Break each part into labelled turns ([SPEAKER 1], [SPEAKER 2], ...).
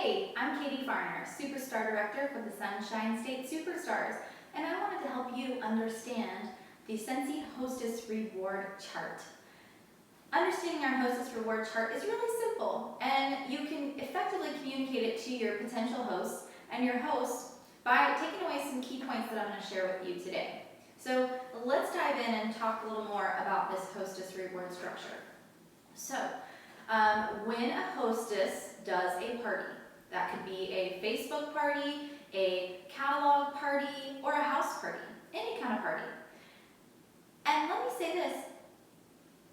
[SPEAKER 1] Hey, I'm Katie Farner, Superstar Director for the Sunshine State Superstars, and I wanted to help you understand the Scentsy Hostess Reward Chart. Understanding our Hostess Reward Chart is really simple, and you can effectively communicate it to your potential hosts and your host by taking away some key points that I'm going to share with you today. So let's dive in and talk a little more about this Hostess Reward structure. So, when a hostess does a party, that could be a Facebook party, a catalog party, or a house party, any kind of party. And let me say this,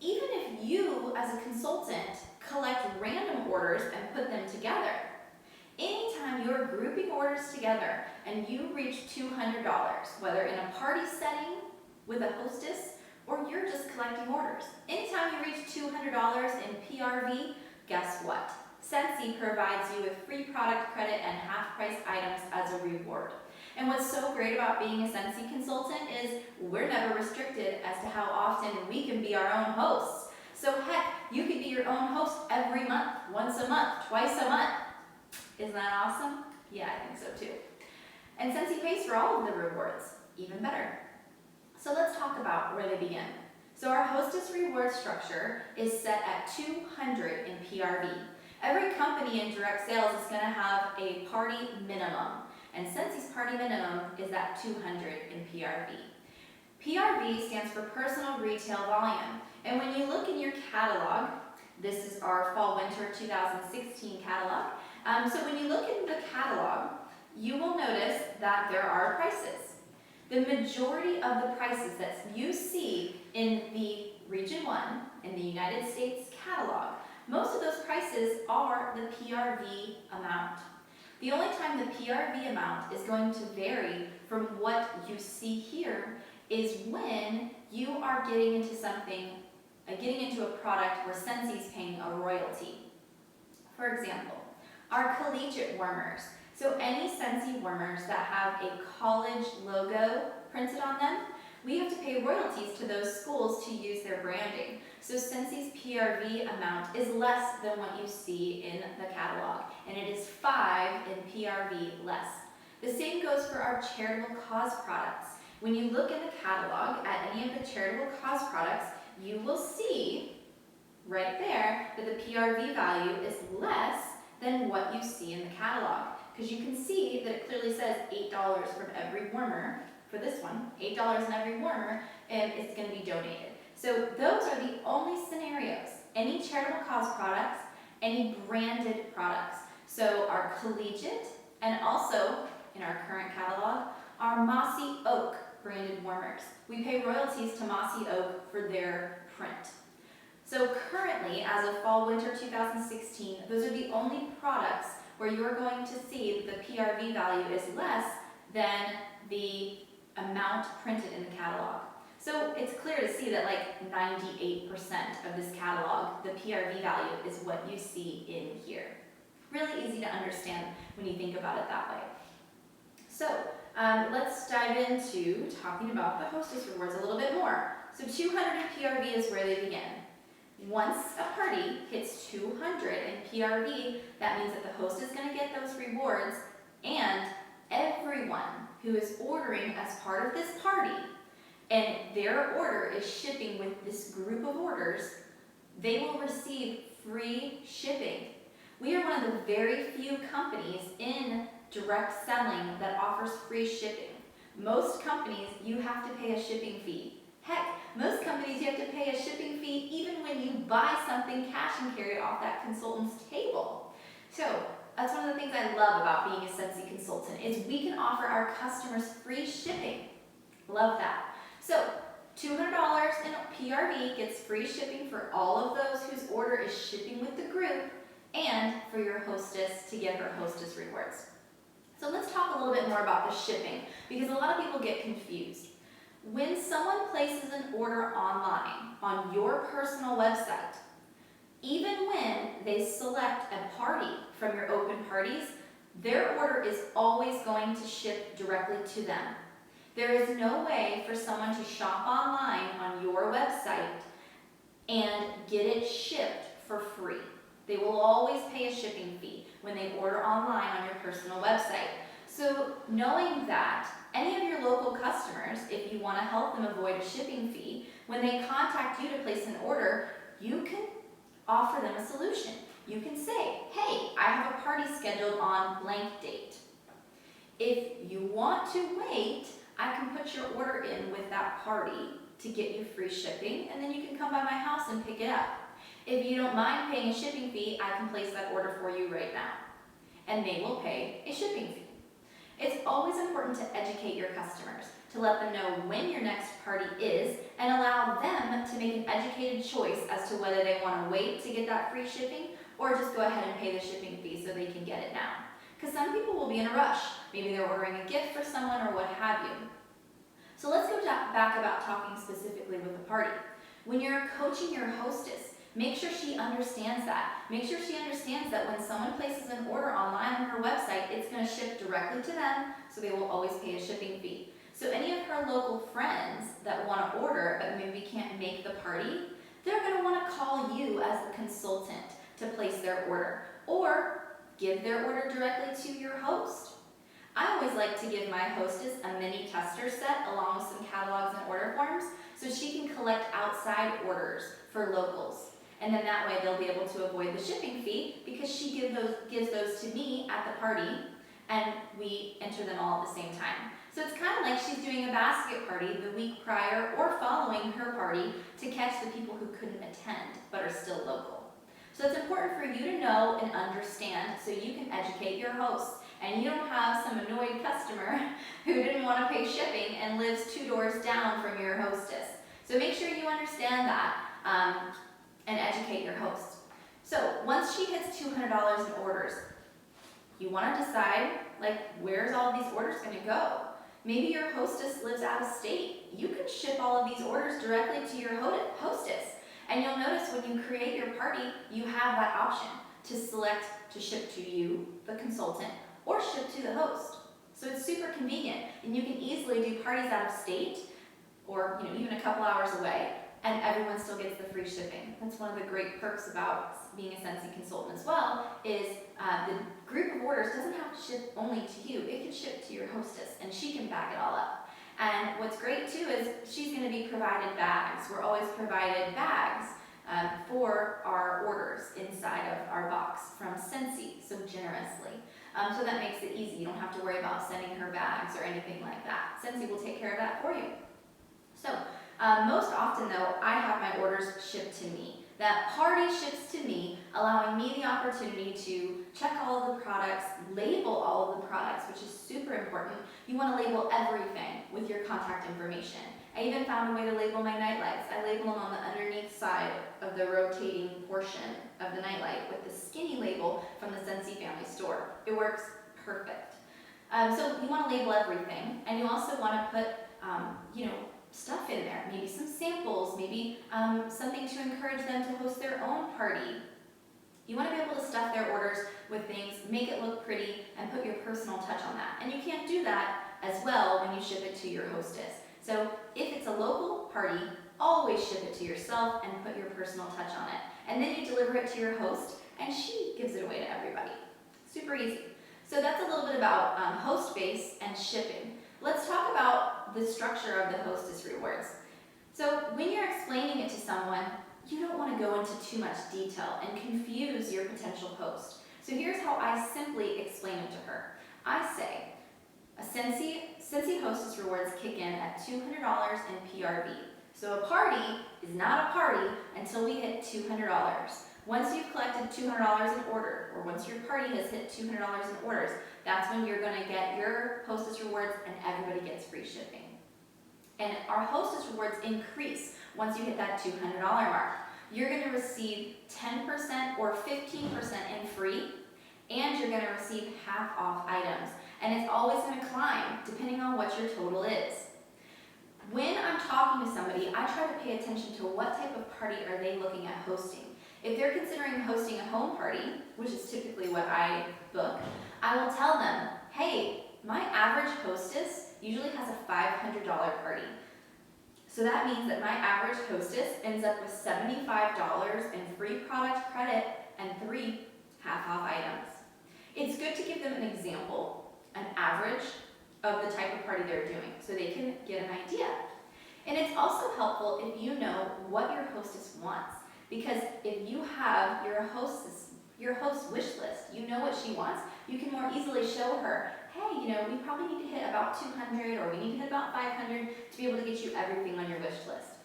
[SPEAKER 1] even if you as a consultant collect random orders and put them together, anytime you're grouping orders together and you reach $200, whether in a party setting with a hostess or you're just collecting orders, anytime you reach $200 in PRV, guess what? Scentsy provides you with free product credit and half-price items as a reward. And what's so great about being a Scentsy consultant is we're never restricted as to how often we can be our own hosts. So heck, you could be your own host every month, once a month, twice a month. Isn't that awesome? Yeah, I think so too. And Scentsy pays for all of the rewards, even better. So let's talk about where they begin. So our hostess reward structure is set at 200 in PRV. Every company in direct sales is going to have a party minimum, and Scentsy's party minimum is at 200 in PRV. PRV stands for personal retail volume, and when you look in your catalog, this is our fall-winter 2016 catalog. So when you look in the catalog, you will notice that there are prices. The majority of the prices that you see in the Region 1 in the United States catalog, most of those prices are the PRV amount. The only time the PRV amount is going to vary from what you see here is when you are getting into something, getting into a product where Scentsy's paying a royalty. For example, our collegiate warmers. So any Scentsy warmers that have a college logo printed on them, we have to pay royalties to those schools to use their branding. So Scentsy's PRV amount is less than what you see in the catalog, and it is 5 in PRV less. The same goes for our charitable cause products. When you look in the catalog at any of the charitable cause products, you will see right there that the PRV value is less than what you see in the catalog. Because you can see that it clearly says $8 from every warmer, for this one, $8 in every warmer, and it's going to be donated. So those are the only scenarios. Any charitable cause products, any branded products. So our collegiate, and also in our current catalog, our Mossy Oak branded warmers. We pay royalties to Mossy Oak for their print. So currently, as of fall-winter 2016, those are the only products where you're going to see that the PRV value is less than the amount printed in the catalog. So it's clear to see that like 98% of this catalog, the PRV value is what you see in here. Really easy to understand when you think about it that way. So let's dive into talking about the hostess rewards a little bit more. So 200 in PRV is where they begin. Once a party hits 200 in PRV, that means that the host is going to get those rewards, and everyone who is ordering as part of this party, and their order is shipping with this group of orders, they will receive free shipping. We are one of the very few companies in direct selling that offers free shipping. Most companies, you have to pay a shipping fee. Heck, most companies you have to pay a shipping fee even when you buy something cash and carry it off that consultant's table. So that's one of the things I love about being a Scentsy consultant is we can offer our customers free shipping. Love that. So $200 in PRV gets free shipping for all of those whose order is shipping with the group and for your hostess to get her hostess rewards. So let's talk a little bit more about the shipping because a lot of people get confused. When someone places an order online on your personal website, even when they select a party from your open parties, their order is always going to ship directly to them. There is no way for someone to shop online on your website and get it shipped for free. They will always pay a shipping fee. when they order online on your personal website. So knowing that any of your local customers, if you want to help them avoid a shipping fee, when they contact you to place an order, you can offer them a solution. You can say, hey, I have a party scheduled on blank date. If you want to wait, I can put your order in with that party to get you free shipping, and then you can come by my house and pick it up. If you don't mind paying a shipping fee, I can place that order for you right now, and they will pay a shipping fee. It's always important to educate your customers, to let them know when your next party is, and allow them to make an educated choice as to whether they want to wait to get that free shipping or just go ahead and pay the shipping fee so they can get it now. Because some people will be in a rush. Maybe they're ordering a gift for someone or what have you. So let's go back about talking specifically with the party. When you're coaching your hostess, make sure she understands that. Make sure she understands that when someone places an order online on her website, it's going to ship directly to them, so they will always pay a shipping fee. So any of her local friends that want to order but maybe can't make the party, they're going to want to call you as the consultant to place their order, or give their order directly to your host. I always like to give my hostess a mini tester set along with some catalogs and order forms so she can collect outside orders for locals. And then that way they'll be able to avoid the shipping fee because she gives those to me at the party and we enter them all at the same time. So it's kind of like she's doing a basket party the week prior or following her party to catch the people who couldn't attend but are still local. So it's important for you to know and understand so you can educate your hosts and you don't have some annoyed customer who didn't want to pay shipping and lives 2 doors down from your hostess. So make sure you understand that and educate your host. So once she hits $200 in orders, you want to decide, like, where's all these orders going to go? Maybe your hostess lives out of state. You can ship all of these orders directly to your hostess. And you'll notice when you create your party, you have that option to select to ship to you, the consultant, or ship to the host. So it's super convenient, and you can easily do parties out of state, or even a couple hours away, and everyone still gets the free shipping. That's one of the great perks about being a Scentsy consultant as well, is the group of orders doesn't have to ship only to you. It can ship to your hostess, and she can back it all up. And what's great too is she's going to be provided bags. We're always provided bags for our orders inside of our box from Scentsy, so generously. So that makes it easy. You don't have to worry about sending her bags or anything like that. Scentsy will take care of that for you. So most often though, I have my orders shipped to me. That party ships to me, allowing me the opportunity to check all of the products, label all of the products, which is super important. You want to label everything with your contact information. I even found a way to label my nightlights. I label them on the underneath side of the rotating portion of the nightlight with the skinny label from the Scentsy family store. It works perfect. So you want to label everything, and you also want to put, stuff in there, maybe some samples, maybe something to encourage them to host their own party. You want to be able to stuff their orders with things, make it look pretty, and put your personal touch on that. And you can't do that as well when you ship it to your hostess. So if it's a local party, always ship it to yourself and put your personal touch on it. And then you deliver it to your host, and she gives it away to everybody. Super easy. So that's a little bit about host base and shipping. Let's talk about the structure of the hostess rewards. So when you're explaining it to someone, you don't want to go into too much detail and confuse your potential host. So here's how I simply explain it to her. I say, a Scentsy hostess rewards kick in at $200 in PRV. So a party is not a party until we hit $200. Once you've collected $200 in order, or once your party has hit $200 in orders, that's when you're going to get your hostess rewards and everybody gets free shipping. And our hostess rewards increase once you hit that $200 mark. You're going to receive 10% or 15% in free, and you're going to receive half off items. And it's always going to climb depending on what your total is. When I'm talking to somebody, I try to pay attention to what type of party are they looking at hosting. If they're considering hosting a home party, which is typically what I book, I will tell them, hey, my average hostess usually has a $500 party. So that means that my average hostess ends up with $75 in free product credit and 3 half-off items. It's good to give them an example, an average of the type of party they're doing so they can get an idea. And it's also helpful if you know what your hostess wants, because if you have your host's wish list, you know what she wants, you can more easily show her, hey, we probably need to hit about 200 or we need to hit about 500 to be able to get you everything on your wish list.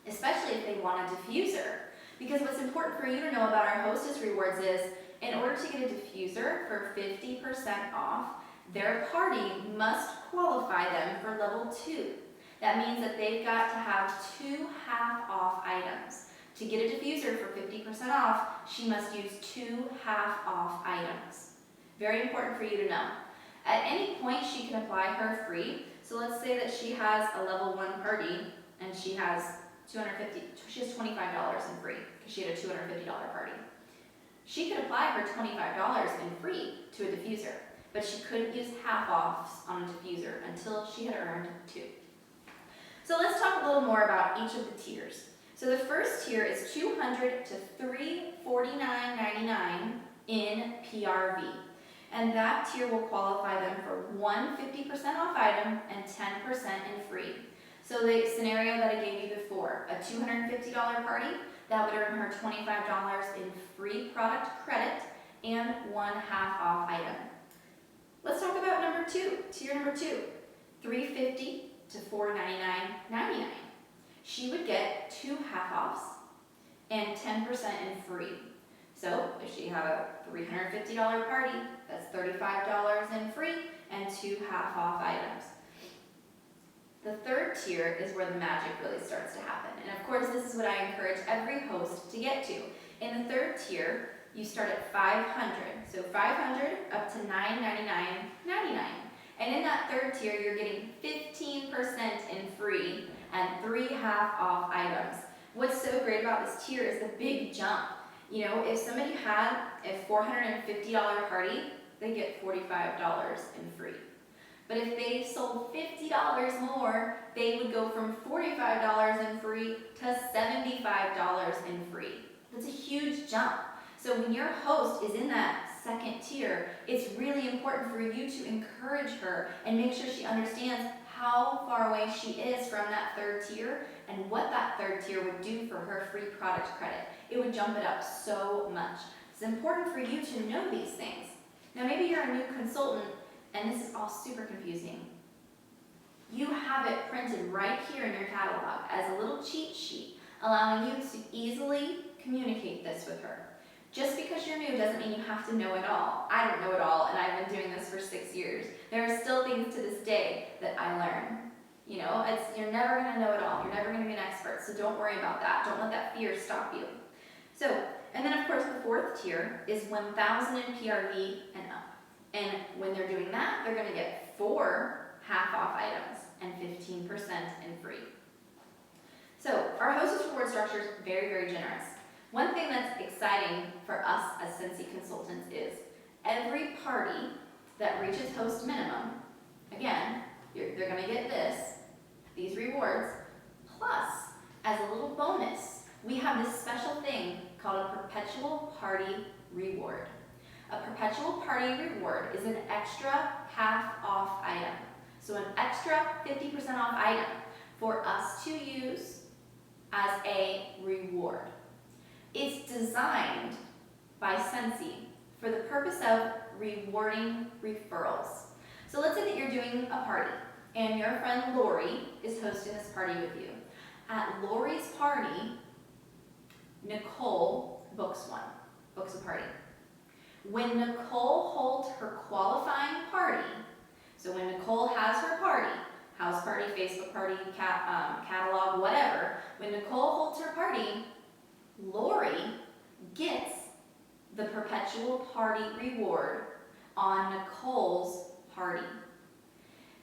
[SPEAKER 1] Especially if they want a diffuser. Because what's important for you to know about our hostess rewards is, in order to get a diffuser for 50% off, their party must qualify them for level 2. That means that they've got to have 2 half-off items. To get a diffuser for 50% off, she must use 2 half-off items. Very important for you to know. At any point, she can apply her free. So let's say that she has a level 1 party and she has $25 in free because she had a $250 party. She could apply her $25 in free to a diffuser, but she couldn't use half-offs on a diffuser until she had earned 2. So let's talk a little more about each of the tiers. So the first tier is $200 to $349.99 in PRV. And that tier will qualify them for 50% off item and 10% in free. So the scenario that I gave you before, a $250 party, that would earn her $25 in free product credit and 1 half-off item. Let's talk about number 2, tier number 2, $350 to $499.99. She would get 2 half-offs and 10% in free. So if she had a $350 party, that's $35 in free and 2 half-off items. The third tier is where the magic really starts to happen. And of course, this is what I encourage every host to get to. In the third tier, you start at 500. So 500 up to $999.99. And in that third tier, you're getting 15% in free and 3 half-off items. What's so great about this tier is the big jump. If somebody had a $450 party, they get $45 in free. But if they sold $50 more, they would go from $45 in free to $75 in free. That's a huge jump. So when your host is in that second tier, it's really important for you to encourage her and make sure she understands how far away she is from that third tier and what that third tier would do for her free product credit. It would jump it up so much. It's important for you to know these things. Now maybe you're a new consultant and this is all super confusing. You have it printed right here in your catalog as a little cheat sheet, allowing you to easily communicate this with her. Just because you're new doesn't mean you have to know it all. I don't know it all, and I've been doing this for 6 years. There are still things to this day that I learn. You're never going to know it all. You're never going to be an expert, so don't worry about that. Don't let that fear stop you. And then of course the fourth tier is 1,000 in PRV and up. And when they're doing that, they're going to get 4 half-off items and 15% in free. So our hostess reward structure is very, very generous. One thing that's exciting for us as Scentsy consultants is every party that reaches host minimum, again, they're going to get these rewards, plus as a little bonus, we have this special thing called a Perpetual Party Reward. A Perpetual Party Reward is an extra half-off item. So an extra 50% off item for us to use as a reward. It's designed by Scentsy for the purpose of rewarding referrals. So let's say that you're doing a party and your friend Lori is hosting this party with you. At Lori's party, Nicole books a party. When Nicole holds her qualifying party, so when Nicole has her party, house party, Facebook party, catalog, whatever, when Nicole holds her party, Lori gets the Perpetual Party Reward on Nicole's party.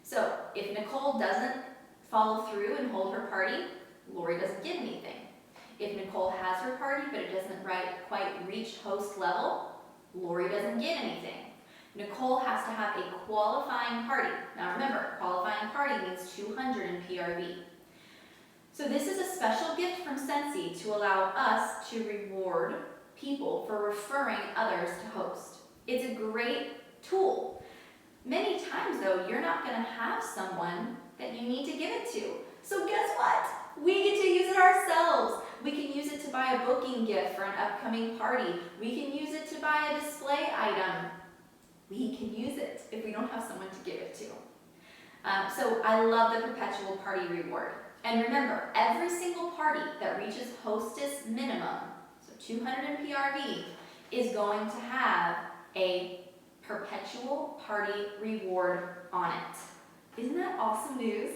[SPEAKER 1] So if Nicole doesn't follow through and hold her party, Lori doesn't get anything. If Nicole has her party but it doesn't quite reach host level, Lori doesn't get anything. Nicole has to have a qualifying party. Now remember, qualifying party means 200 in PRV. So this is a special gift from Scentsy to allow us to reward people for referring others to host. It's a great tool. Many times though, you're not gonna have someone that you need to give it to. So guess what? We get to use it ourselves. We can use it to buy a booking gift for an upcoming party. We can use it to buy a display item. We can use it if we don't have someone to give it to. So I love the Perpetual Party Reward. And remember, every single party that reaches hostess minimum, so 200 in PRV, is going to have a Perpetual Party Reward on it. Isn't that awesome news?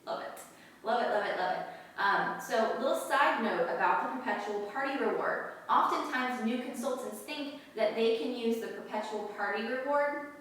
[SPEAKER 1] Love it. Love it, love it, love it. So little side note about the Perpetual Party Reward. Oftentimes new consultants think that they can use the Perpetual Party Reward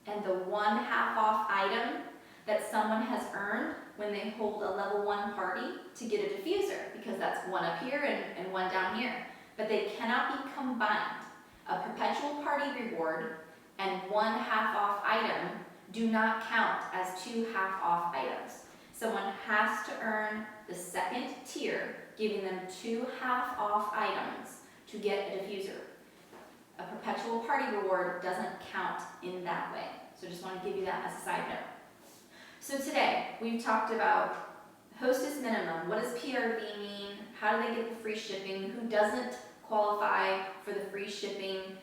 [SPEAKER 1] and the 1/2 off item that someone has earned when they hold a level 1 party to get a diffuser, because that's one up here and one down here. But they cannot be combined. A Perpetual Party Reward and 1/2 off item do not count as 2 1/2 off items. Someone has to earn the second tier, giving them 2 1/2 off items to get a diffuser. A Perpetual Party Reward doesn't count in that way. So just want to give you that as a side note. So today, we've talked about hostess minimum. What does PRV mean? How do they get the free shipping? Who doesn't qualify for the free shipping?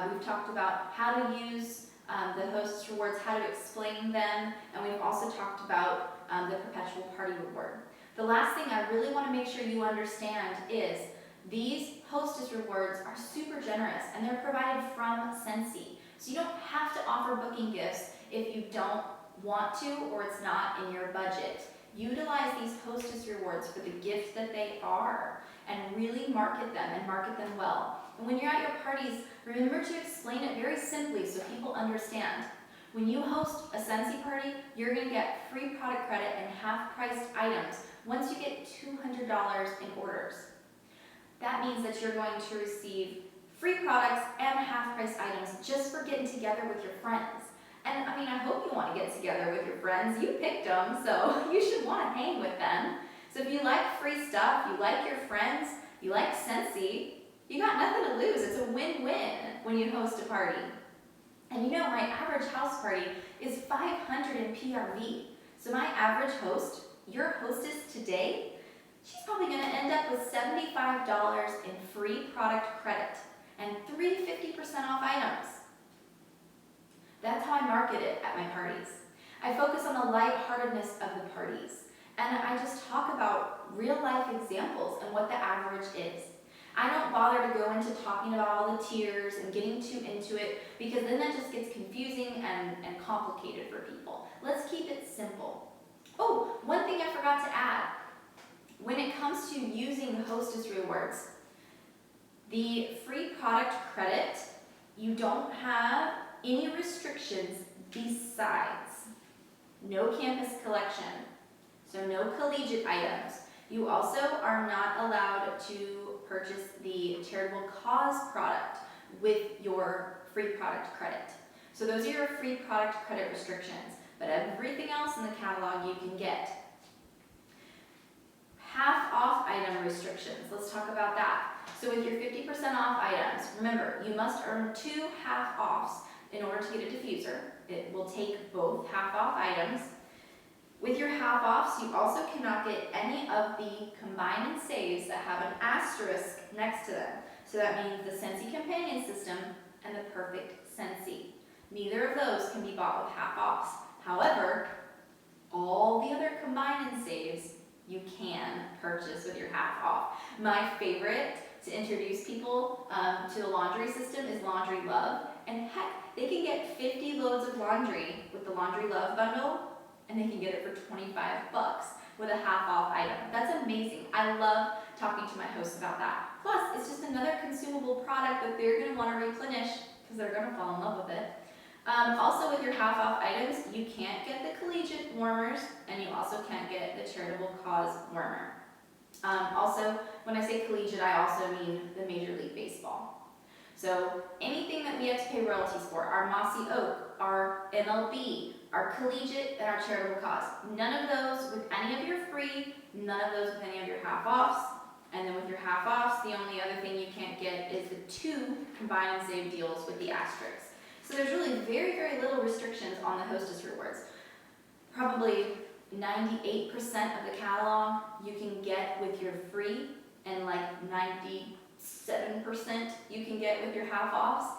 [SPEAKER 1] We've talked about how to use the hostess rewards, how to explain them, and we've also talked about the Perpetual Party Reward. The last thing I really want to make sure you understand is these hostess rewards are super generous and they're provided from Scentsy. So you don't have to offer booking gifts if you don't want to or it's not in your budget. Utilize these hostess rewards for the gift that they are and really market them and market them well. And when you're at your parties, remember to explain it very simply so people understand. When you host a Scentsy party, you're going to get free product credit and half-priced items once you get $200 in orders. That means that you're going to receive free products and half-priced items just for getting together with your friends. And I mean, I hope you want to get together with your friends. You picked them, so you should want to hang with them. So if you like free stuff, you like your friends, you like Scentsy, you got nothing to lose. It's a win-win when you host a party. And you know, my average house party is 500 in PRV. So my average host, your hostess today, she's probably going to end up with $75 in free product credit and 50% off items. That's how I market it at my parties. I focus on the lightheartedness of the parties, and I just talk about real-life examples and what the average is. I don't bother to go into talking about all the tiers and getting too into it, because then that just gets confusing and complicated for people. Let's keep it simple. Oh, one thing I forgot to add. When it comes to using the hostess rewards, the free product credit, you don't have any restrictions besides no campus collection, so no collegiate items. You also are not allowed to purchase the charitable cause product with your free product credit. So those are your free product credit restrictions, but everything else in the catalog you can get. Half off item restrictions, let's talk about that. So with your 50% off items, remember, you must earn 2 half offs in order to get a diffuser. It will take both half off items. With your half offs, you also cannot get any of the combine and saves that have an asterisk next to them. So that means the Scentsy Companion System and the Perfect Scentsy. Neither of those can be bought with half offs. However, all the other combine and saves you can purchase with your half off. My favorite to introduce people to the laundry system is Laundry Love. And heck, they can get 50 loads of laundry with the Laundry Love bundle, and they can get it for $25 with a half off item. That's amazing. I love talking to my hosts about that. Plus, it's just another consumable product that they're going to want to replenish because they're going to fall in love with it. Also, with your half off items, you can't get the collegiate warmers, and you also can't get the charitable cause warmer. Also, when I say collegiate, I also mean the Major League Baseball. So anything that we have to pay royalties for, our Mossy Oak, our MLB, our collegiate, and our charitable cause. None of those with any of your free, none of those with any of your half-offs. And then with your half-offs, the only other thing you can't get is the 2 combine and save deals with the asterisks. So there's really very, very little restrictions on the Hostess rewards. Probably 98% of the catalog you can get with your free, and like 97% you can get with your half offs.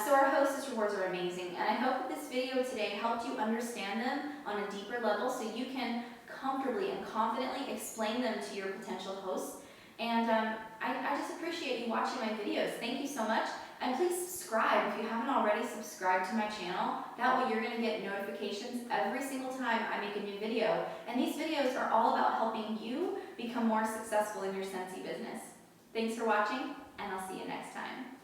[SPEAKER 1] So our Hostess rewards are amazing, and I hope that this video today helped you understand them on a deeper level so you can comfortably and confidently explain them to your potential hosts. And I just appreciate you watching my videos. Thank you so much. And please subscribe if you haven't already subscribed to my channel. That way you're going to get notifications every single time I make a new video. And these videos are all about helping you become more successful in your Scentsy business. Thanks for watching, and I'll see you next time.